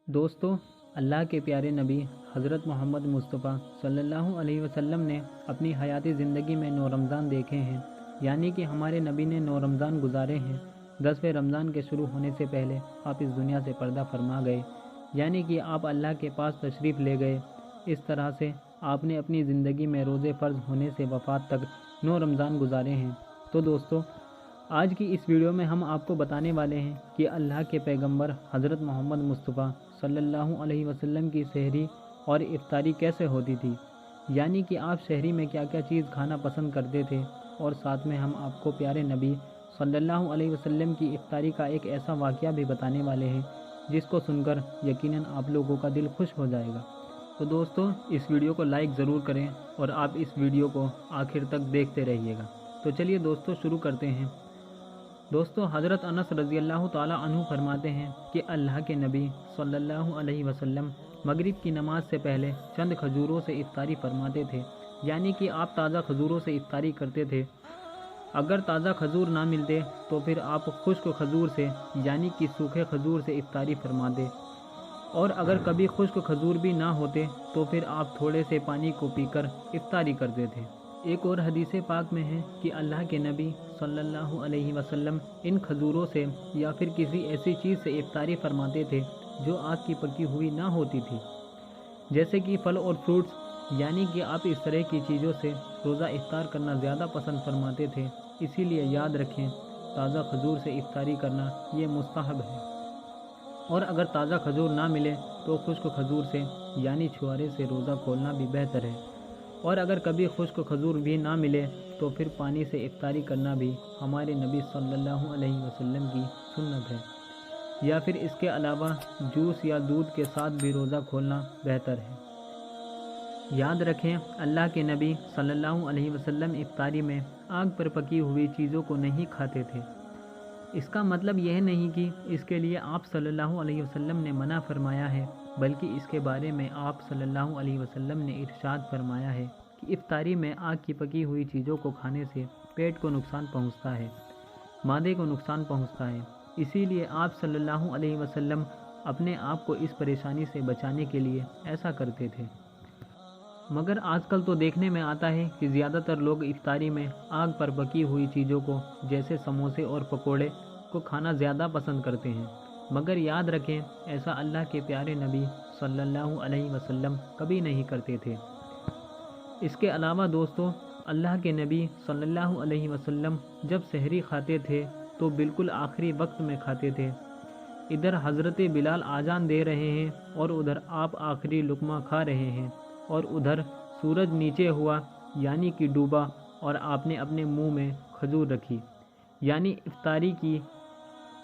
دوستو، اللہ کے پیارے نبی حضرت محمد مصطفیٰ صلی اللہ علیہ وسلم نے اپنی حیاتی زندگی میں 9 رمضان دیکھے ہیں، یعنی کہ ہمارے نبی نے 9 رمضان گزارے ہیں۔ 10ویں رمضان کے شروع ہونے سے پہلے آپ اس دنیا سے پردہ فرما گئے، یعنی کہ آپ اللہ کے پاس تشریف لے گئے۔ اس طرح سے آپ نے اپنی زندگی میں روزے فرض ہونے سے وفات تک 9 رمضان گزارے ہیں۔ تو دوستو، آج کی اس ویڈیو میں ہم آپ کو بتانے والے ہیں کہ اللہ کے پیغمبر حضرت محمد مصطفیٰ صلی اللہ علیہ وسلم کی سحری اور افطاری کیسے ہوتی تھی، یعنی کہ آپ سحری میں کیا کیا چیز کھانا پسند کرتے تھے، اور ساتھ میں ہم آپ کو پیارے نبی صلی اللہ علیہ وسلم کی افطاری کا ایک ایسا واقعہ بھی بتانے والے ہیں جس کو سن کر یقیناً آپ لوگوں کا دل خوش ہو جائے گا۔ تو دوستو، اس ویڈیو کو لائک ضرور کریں اور آپ اس ویڈیو کو آخر تک دیکھتے رہیے گا۔ تو چلیے دوستو، شروع کرتے ہیں۔ دوستو، حضرت انس رضی اللہ تعالیٰ عنہ فرماتے ہیں کہ اللہ کے نبی صلی اللہ علیہ وسلم مغرب کی نماز سے پہلے چند کھجوروں سے افطاری فرماتے تھے، یعنی کہ آپ تازہ کھجوروں سے افطاری کرتے تھے۔ اگر تازہ کھجور نہ ملتے تو پھر آپ خشک کھجور سے یعنی کہ سوکھے کھجور سے افطاری فرماتے، اور اگر کبھی خشک کھجور بھی نہ ہوتے تو پھر آپ تھوڑے سے پانی کو پی کر افطاری کرتے تھے۔ ایک اور حدیث پاک میں ہے کہ اللہ کے نبی صلی اللہ علیہ وسلم ان کھجوروں سے یا پھر کسی ایسی چیز سے افطاری فرماتے تھے جو آگ کی پکی ہوئی نہ ہوتی تھی، جیسے کہ پھل اور فروٹس، یعنی کہ آپ اس طرح کی چیزوں سے روزہ افطار کرنا زیادہ پسند فرماتے تھے۔ اسی لیے یاد رکھیں، تازہ کھجور سے افطاری کرنا یہ مستحب ہے، اور اگر تازہ کھجور نہ ملے تو خشک کھجور سے یعنی چھوارے سے روزہ کھولنا بھی بہتر ہے، اور اگر کبھی خشک کھجور بھی نہ ملے تو پھر پانی سے افطاری کرنا بھی ہمارے نبی صلی اللہ علیہ وسلم کی سنت ہے، یا پھر اس کے علاوہ جوس یا دودھ کے ساتھ بھی روزہ کھولنا بہتر ہے۔ یاد رکھیں، اللہ کے نبی صلی اللہ علیہ وسلم افطاری میں آگ پر پکی ہوئی چیزوں کو نہیں کھاتے تھے۔ اس کا مطلب یہ نہیں کہ اس کے لیے آپ صلی اللہ علیہ وسلم نے منع فرمایا ہے، بلکہ اس کے بارے میں آپ صلی اللہ علیہ وسلم نے ارشاد فرمایا ہے کہ افطاری میں آگ کی پکی ہوئی چیزوں کو کھانے سے پیٹ کو نقصان پہنچتا ہے، معدے کو نقصان پہنچتا ہے۔ اسی لیے آپ صلی اللہ علیہ وسلم اپنے آپ کو اس پریشانی سے بچانے کے لیے ایسا کرتے تھے۔ مگر آج کل تو دیکھنے میں آتا ہے کہ زیادہ تر لوگ افطاری میں آگ پر پکی ہوئی چیزوں کو جیسے سموسے اور پکوڑے کو کھانا زیادہ پسند کرتے ہیں، مگر یاد رکھیں، ایسا اللہ کے پیارے نبی صلی اللہ علیہ وسلم کبھی نہیں کرتے تھے۔ اس کے علاوہ دوستو، اللہ کے نبی صلی اللہ علیہ وسلم جب سحری کھاتے تھے تو بالکل آخری وقت میں کھاتے تھے۔ ادھر حضرت بلال اذان دے رہے ہیں اور ادھر آپ آخری لقمہ کھا رہے ہیں، اور ادھر سورج نیچے ہوا یعنی کہ ڈوبا، اور آپ نے اپنے منہ میں کھجور رکھی یعنی افطاری کی۔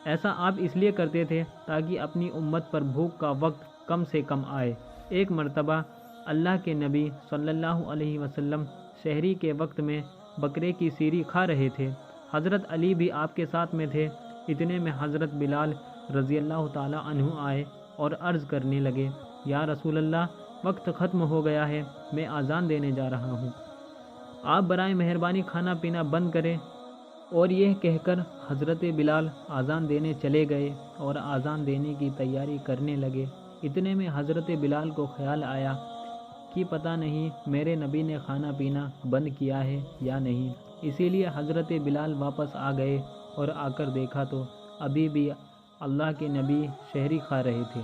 ایسا آپ اس لیے کرتے تھے تاکہ اپنی امت پر بھوک کا وقت کم سے کم آئے۔ ایک مرتبہ اللہ کے نبی صلی اللہ علیہ وسلم سحری کے وقت میں بکرے کی سیری کھا رہے تھے۔ حضرت علی بھی آپ کے ساتھ میں تھے۔ اتنے میں حضرت بلال رضی اللہ تعالیٰ عنہ آئے اور عرض کرنے لگے، یا رسول اللہ، وقت ختم ہو گیا ہے، میں اذان دینے جا رہا ہوں، آپ برائے مہربانی کھانا پینا بند کریں۔ اور یہ کہہ کر حضرت بلال اذان دینے چلے گئے اور اذان دینے کی تیاری کرنے لگے۔ اتنے میں حضرت بلال کو خیال آیا کہ پتہ نہیں میرے نبی نے کھانا پینا بند کیا ہے یا نہیں، اسی لیے حضرت بلال واپس آ گئے اور آ کر دیکھا تو ابھی بھی اللہ کے نبی سحری کھا رہے تھے۔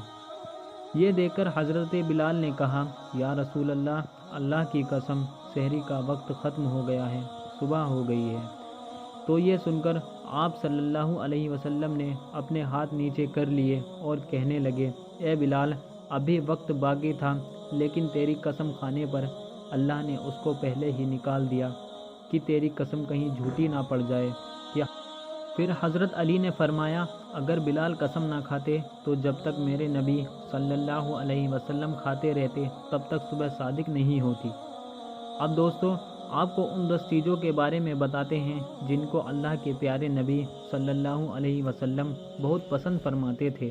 یہ دیکھ کر حضرت بلال نے کہا، یا رسول اللہ، اللہ کی قسم، سحری کا وقت ختم ہو گیا ہے، صبح ہو گئی ہے۔ تو یہ سن کر آپ صلی اللہ علیہ وسلم نے اپنے ہاتھ نیچے کر لیے اور کہنے لگے، اے بلال، ابھی وقت باقی تھا، لیکن تیری قسم کھانے پر اللہ نے اس کو پہلے ہی نکال دیا کہ تیری قسم کہیں جھوٹی نہ پڑ جائے۔ پھر حضرت علی نے فرمایا، اگر بلال قسم نہ کھاتے تو جب تک میرے نبی صلی اللہ علیہ وسلم کھاتے رہتے تب تک صبح صادق نہیں ہوتی۔ اب دوستو، آپ کو ان 10 چیزوں کے بارے میں بتاتے ہیں جن کو اللہ کے پیارے نبی صلی اللہ علیہ وسلم بہت پسند فرماتے تھے،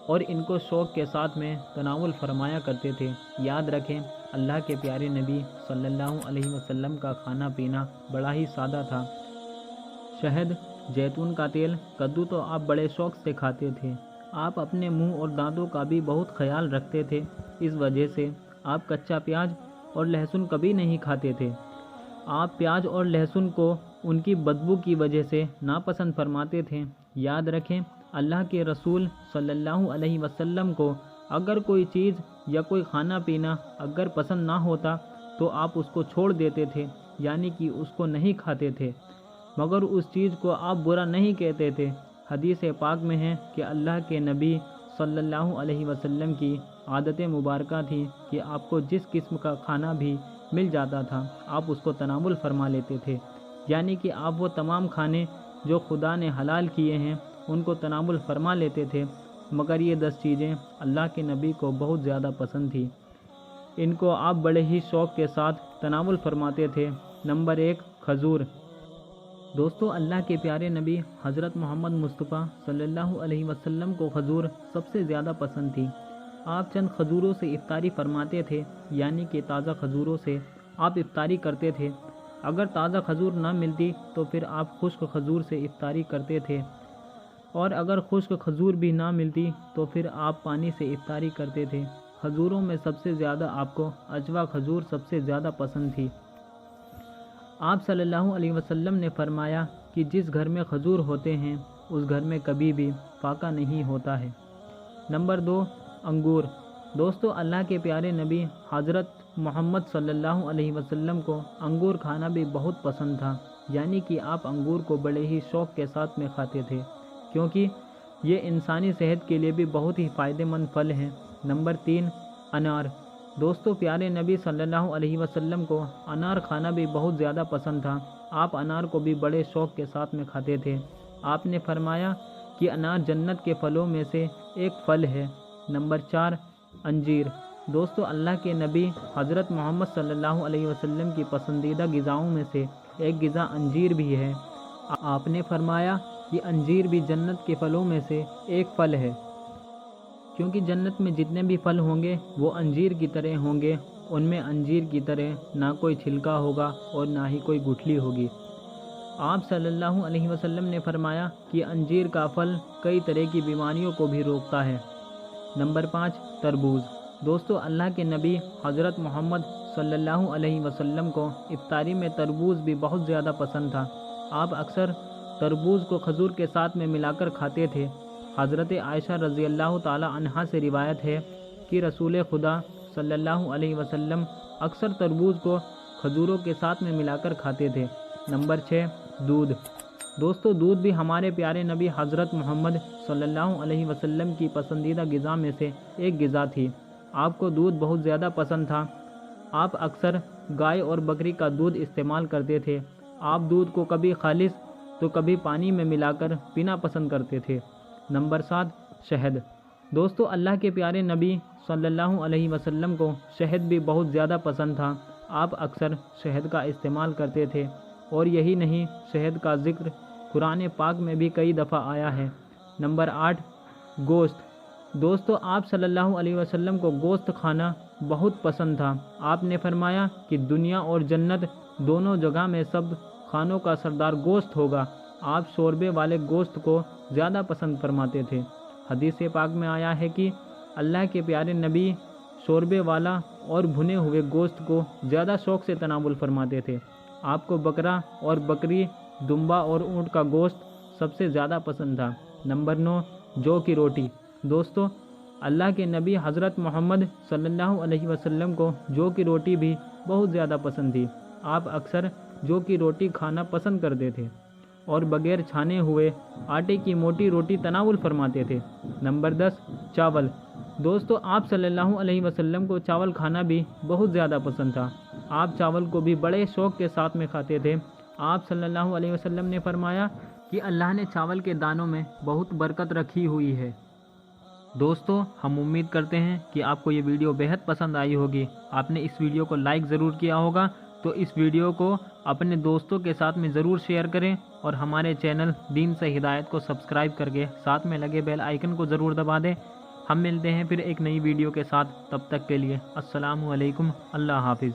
اور ان کو شوق کے ساتھ میں تناول فرمایا کرتے تھے۔ یاد رکھیں، اللہ کے پیارے نبی صلی اللہ علیہ وسلم کا کھانا پینا بڑا ہی سادہ تھا۔ شہد، زیتون کا تیل، کدو تو آپ بڑے شوق سے کھاتے تھے، آپ اپنے منہ اور دانتوں کا بھی بہت خیال رکھتے تھے، اس وجہ سے آپ کچا پیاز اور لہسن کبھی نہیں کھاتے تھے۔ آپ پیاز اور لہسن کو ان کی بدبو کی وجہ سے ناپسند فرماتے تھے۔ یاد رکھیں، اللہ کے رسول صلی اللہ علیہ وسلم کو اگر کوئی چیز یا کوئی کھانا پینا اگر پسند نہ ہوتا تو آپ اس کو چھوڑ دیتے تھے، یعنی کہ اس کو نہیں کھاتے تھے، مگر اس چیز کو آپ برا نہیں کہتے تھے۔ حدیث پاک میں ہے کہ اللہ کے نبی صلی اللہ علیہ وسلم کی عادت مبارکہ تھی کہ آپ کو جس قسم کا کھانا بھی مل جاتا تھا آپ اس کو تناول فرما لیتے تھے، یعنی کہ آپ وہ تمام کھانے جو خدا نے حلال کیے ہیں ان کو تناول فرما لیتے تھے، مگر یہ 10 چیزیں اللہ کے نبی کو بہت زیادہ پسند تھی، ان کو آپ بڑے ہی شوق کے ساتھ تناول فرماتے تھے۔ نمبر 1، کھجور۔ دوستو، اللہ کے پیارے نبی حضرت محمد مصطفیٰ صلی اللہ علیہ وسلم کو کھجور سب سے زیادہ پسند تھی۔ آپ چند کھجوروں سے افطاری فرماتے تھے، یعنی کہ تازہ کھجوروں سے آپ افطاری کرتے تھے۔ اگر تازہ کھجور نہ ملتی تو پھر آپ خشک کھجور سے افطاری کرتے تھے، اور اگر خشک کھجور بھی نہ ملتی تو پھر آپ پانی سے افطاری کرتے تھے۔ کھجوروں میں سب سے زیادہ آپ کو عجوا کھجور سب سے زیادہ پسند تھی۔ آپ صلی اللہ علیہ وسلم نے فرمایا کہ جس گھر میں کھجور ہوتے ہیں اس گھر میں کبھی بھی فاقہ نہیں ہوتا ہے۔ نمبر 2، انگور۔ دوستو، اللہ کے پیارے نبی حضرت محمد صلی اللہ علیہ وسلم کو انگور کھانا بھی بہت پسند تھا، یعنی کہ آپ انگور کو بڑے ہی شوق کے ساتھ میں کھاتے تھے، کیونکہ یہ انسانی صحت کے لیے بھی بہت ہی فائدہ مند پھل ہیں۔ نمبر 3، انار۔ دوستو، پیارے نبی صلی اللہ علیہ وسلم کو انار کھانا بھی بہت زیادہ پسند تھا۔ آپ انار کو بھی بڑے شوق کے ساتھ میں کھاتے تھے۔ آپ نے فرمایا کہ انار جنت کے پھلوں میں سے ایک پھل ہے۔ نمبر 4، انجیر۔ دوستو، اللہ کے نبی حضرت محمد صلی اللہ علیہ وسلم کی پسندیدہ غذاؤں میں سے ایک غذا انجیر بھی ہے۔ آپ نے فرمایا کہ انجیر بھی جنت کے پھلوں میں سے ایک پھل ہے، کیونکہ جنت میں جتنے بھی پھل ہوں گے وہ انجیر کی طرح ہوں گے، ان میں انجیر کی طرح نہ کوئی چھلکا ہوگا اور نہ ہی کوئی گٹھلی ہوگی۔ آپ صلی اللہ علیہ وسلم نے فرمایا کہ انجیر کا پھل کئی طرح کی بیماریوں کو بھی روکتا ہے۔ نمبر 5، تربوز۔ دوستو، اللہ کے نبی حضرت محمد صلی اللہ علیہ وسلم کو افطاری میں تربوز بھی بہت زیادہ پسند تھا۔ آپ اکثر تربوز کو کھجور کے ساتھ میں ملا کر کھاتے تھے۔ حضرت عائشہ رضی اللہ تعالی عنہا سے روایت ہے کہ رسول خدا صلی اللہ علیہ وسلم اکثر تربوز کو کھجوروں کے ساتھ میں ملا کر کھاتے تھے۔ نمبر 6، دودھ۔ دوستو، دودھ بھی ہمارے پیارے نبی حضرت محمد صلی اللہ علیہ وسلم کی پسندیدہ غذا میں سے ایک غذا تھی۔ آپ کو دودھ بہت زیادہ پسند تھا۔ آپ اکثر گائے اور بکری کا دودھ استعمال کرتے تھے۔ آپ دودھ کو کبھی خالص تو کبھی پانی میں ملا کر پینا پسند کرتے تھے۔ نمبر 7، شہد۔ دوستو، اللہ کے پیارے نبی صلی اللہ علیہ وسلم کو شہد بھی بہت زیادہ پسند تھا۔ آپ اکثر شہد کا استعمال کرتے تھے، اور یہی نہیں، شہد کا ذکر قرآن پاک میں بھی کئی دفعہ آیا ہے۔ نمبر 8، گوشت۔ دوستو، آپ صلی اللہ علیہ وسلم کو گوشت کھانا بہت پسند تھا۔ آپ نے فرمایا کہ دنیا اور جنت دونوں جگہ میں سب کھانوں کا سردار گوشت ہوگا۔ آپ شوربے والے گوشت کو زیادہ پسند فرماتے تھے۔ حدیث پاک میں آیا ہے کہ اللہ کے پیارے نبی شوربے والا اور بھنے ہوئے گوشت کو زیادہ شوق سے تناول فرماتے تھے۔ آپ کو بکرا اور بکری، دمبا اور اونٹ کا گوشت سب سے زیادہ پسند تھا۔ نمبر 9، جو کی روٹی۔ دوستو، اللہ کے نبی حضرت محمد صلی اللہ علیہ وسلم کو جو کی روٹی بھی بہت زیادہ پسند تھی۔ آپ اکثر جو کی روٹی کھانا پسند کرتے تھے اور بغیر چھانے ہوئے آٹے کی موٹی روٹی تناول فرماتے تھے۔ نمبر 10، چاول۔ دوستو، آپ صلی اللہ علیہ وسلم کو چاول کھانا بھی بہت زیادہ پسند تھا۔ آپ چاول کو بھی بڑے شوق کے ساتھ میں کھاتے تھے۔ آپ صلی اللہ علیہ وسلم نے فرمایا کہ اللہ نے چاول کے دانوں میں بہت برکت رکھی ہوئی ہے۔ دوستو، ہم امید کرتے ہیں کہ آپ کو یہ ویڈیو بہت پسند آئی ہوگی۔ آپ نے اس ویڈیو کو لائک ضرور کیا ہوگا، تو اس ویڈیو کو اپنے دوستوں کے ساتھ میں ضرور شیئر کریں، اور ہمارے چینل دین سے ہدایت کو سبسکرائب کر کے ساتھ میں لگے بیل آئیکن کو ضرور دبا دیں۔ ہم ملتے ہیں پھر ایک نئی ویڈیو کے ساتھ، تب تک کے لیے السلام علیکم، اللہ حافظ۔